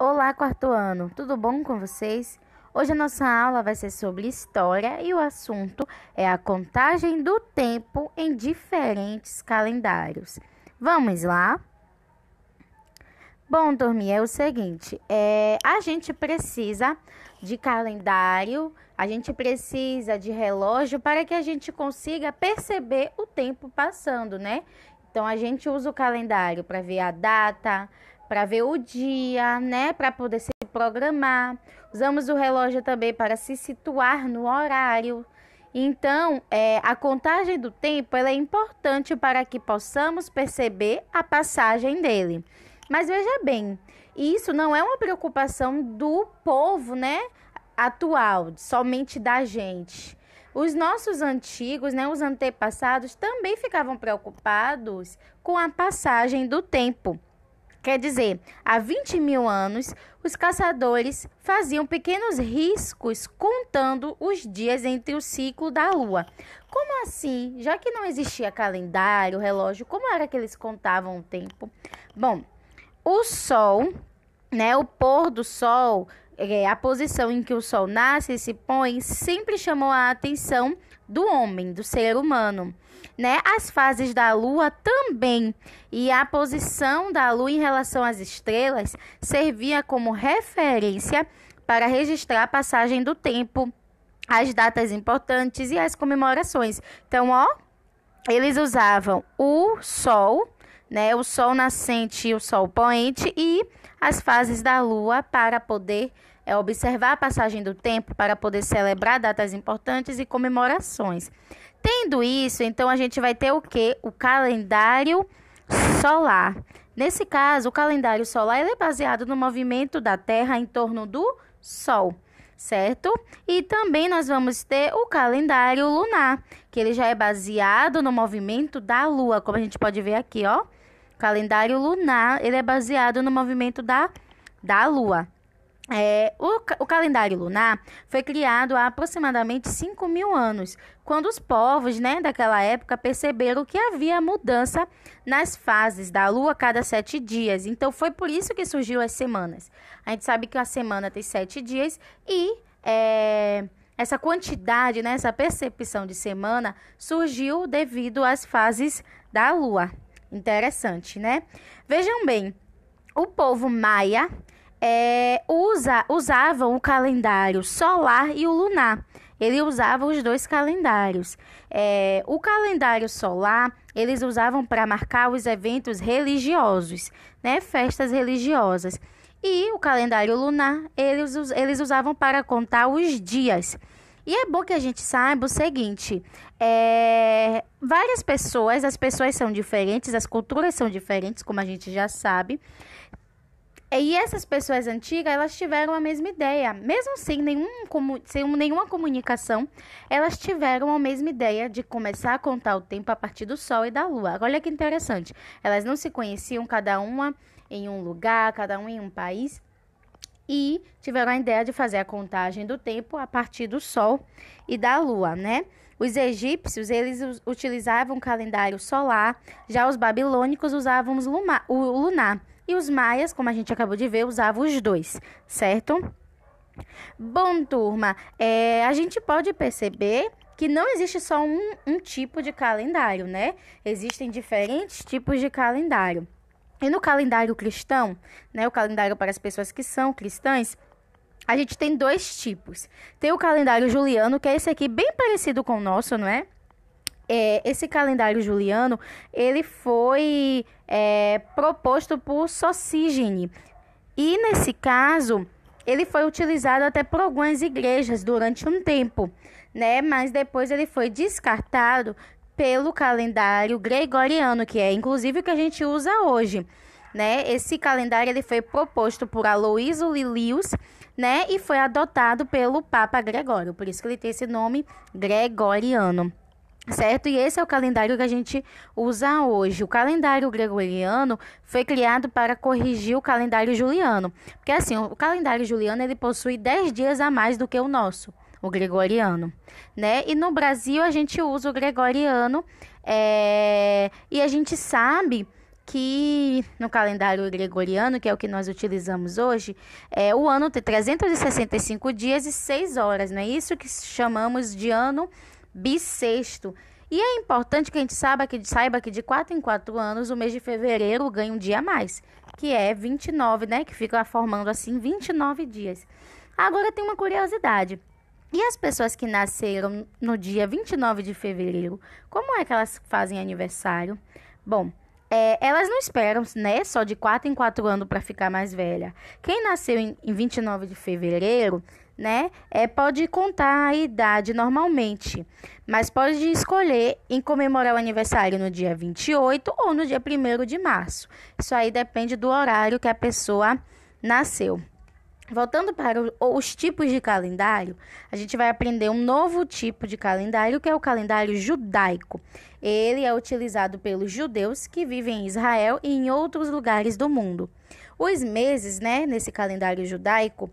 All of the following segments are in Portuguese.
Olá, quarto ano, tudo bom com vocês? Hoje a nossa aula vai ser sobre história e o assunto é a contagem do tempo em diferentes calendários. Vamos lá? Bom, turminha, é o seguinte, a gente precisa de calendário, a gente precisa de relógio para que a gente consiga perceber o tempo passando, né? Então, a gente usa o calendário para ver a data, para ver o dia, né? Para poder se programar. Usamos o relógio também para se situar no horário. Então, a contagem do tempo ela é importante para que possamos perceber a passagem dele. Mas veja bem, isso não é uma preocupação do povo, né, atual, somente da gente. Os nossos antigos, né, os antepassados, também ficavam preocupados com a passagem do tempo. Quer dizer, há 20 mil anos, os caçadores faziam pequenos riscos contando os dias entre o ciclo da lua. Como assim? Já que não existia calendário, relógio, como era que eles contavam o tempo? Bom, o sol, né, o pôr do sol, a posição em que o sol nasce e se põe, sempre chamou a atenção do homem, do ser humano, né? As fases da lua também, e a posição da lua em relação às estrelas servia como referência para registrar a passagem do tempo, as datas importantes e as comemorações. Então, eles usavam o sol, né, o sol nascente e o sol poente e as fases da lua para poder observar a passagem do tempo, para poder celebrar datas importantes e comemorações. Tendo isso, então a gente vai ter o quê? O calendário solar. Nesse caso, o calendário solar ele é baseado no movimento da Terra em torno do Sol, certo? E também nós vamos ter o calendário lunar, que ele já é baseado no movimento da Lua, como a gente pode ver aqui, ó. O calendário lunar, ele é baseado no movimento da Lua. O calendário lunar foi criado há aproximadamente 5 mil anos, quando os povos, né, daquela época perceberam que havia mudança nas fases da Lua a cada 7 dias. Então, foi por isso que surgiu as semanas. A gente sabe que a semana tem 7 dias e essa quantidade, né, essa percepção de semana surgiu devido às fases da Lua. Interessante, né? Vejam bem, o povo maia usavam o calendário solar e o lunar. Ele usava os dois calendários. O calendário solar, eles usavam para marcar os eventos religiosos, né? Festas religiosas. E o calendário lunar, eles usavam para contar os dias. E é bom que a gente saiba o seguinte, várias pessoas, as pessoas são diferentes, as culturas são diferentes, como a gente já sabe. E essas pessoas antigas, elas tiveram a mesma ideia, mesmo sem nenhuma comunicação, elas tiveram a mesma ideia de começar a contar o tempo a partir do Sol e da Lua. Olha que interessante, elas não se conheciam, cada uma em um lugar, cada um em um país, e tiveram a ideia de fazer a contagem do tempo a partir do Sol e da Lua, né? Os egípcios, eles utilizavam o calendário solar, já os babilônicos usavam o lunar. E os maias, como a gente acabou de ver, usavam os dois, certo? Bom, turma, a gente pode perceber que não existe só um tipo de calendário, né? Existem diferentes tipos de calendário. E no calendário cristão, né, o calendário para as pessoas que são cristãs, a gente tem dois tipos. Tem o calendário juliano, que é esse aqui bem parecido com o nosso, não é? Esse calendário juliano, ele foi proposto por Socígene. E, nesse caso, ele foi utilizado até por algumas igrejas durante um tempo, né? Mas depois ele foi descartado pelo calendário gregoriano, que é inclusive o que a gente usa hoje, né? Esse calendário ele foi proposto por Aloísio Lilius, né? E foi adotado pelo Papa Gregório, por isso que ele tem esse nome gregoriano. Certo? E esse é o calendário que a gente usa hoje. O calendário gregoriano foi criado para corrigir o calendário juliano. Porque assim, o calendário juliano ele possui 10 dias a mais do que o nosso, o gregoriano, né? E no Brasil a gente usa o gregoriano e a gente sabe que no calendário gregoriano, que é o que nós utilizamos hoje, o ano tem 365 dias e 6 horas, não é isso que chamamos de ano bissexto. E é importante que a gente saiba que de 4 em 4 anos, o mês de fevereiro ganha um dia a mais, que é 29, né? Que fica formando assim 29 dias. Agora tem uma curiosidade. E as pessoas que nasceram no dia 29 de fevereiro, como é que elas fazem aniversário? Bom, elas não esperam, né, só de 4 em 4 anos para ficar mais velha. Quem nasceu em 29 de fevereiro, né, pode contar a idade normalmente, mas pode escolher em comemorar o aniversário no dia 28 ou no dia 1º de março. Isso aí depende do horário que a pessoa nasceu. Voltando para os tipos de calendário, a gente vai aprender um novo tipo de calendário, que é o calendário judaico. Ele é utilizado pelos judeus que vivem em Israel e em outros lugares do mundo. Os meses, né, nesse calendário judaico,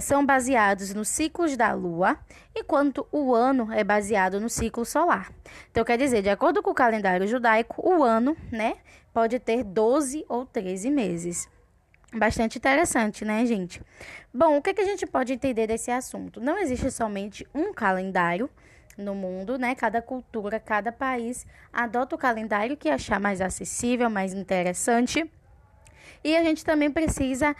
são baseados nos ciclos da lua, enquanto o ano é baseado no ciclo solar. Então, quer dizer, de acordo com o calendário judaico, o ano, né, pode ter 12 ou 13 meses. Bastante interessante, né, gente? Bom, o que a gente pode entender desse assunto? Não existe somente um calendário no mundo, né? Cada cultura, cada país adota o calendário que achar mais acessível, mais interessante. E a gente também precisa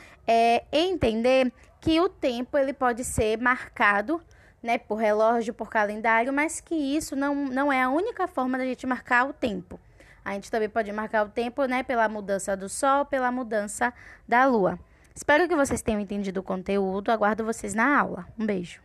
entender que o tempo ele pode ser marcado, né, por relógio, por calendário, mas que isso não é a única forma da gente marcar o tempo. A gente também pode marcar o tempo, né, pela mudança do sol, pela mudança da lua. Espero que vocês tenham entendido o conteúdo. Aguardo vocês na aula. Um beijo.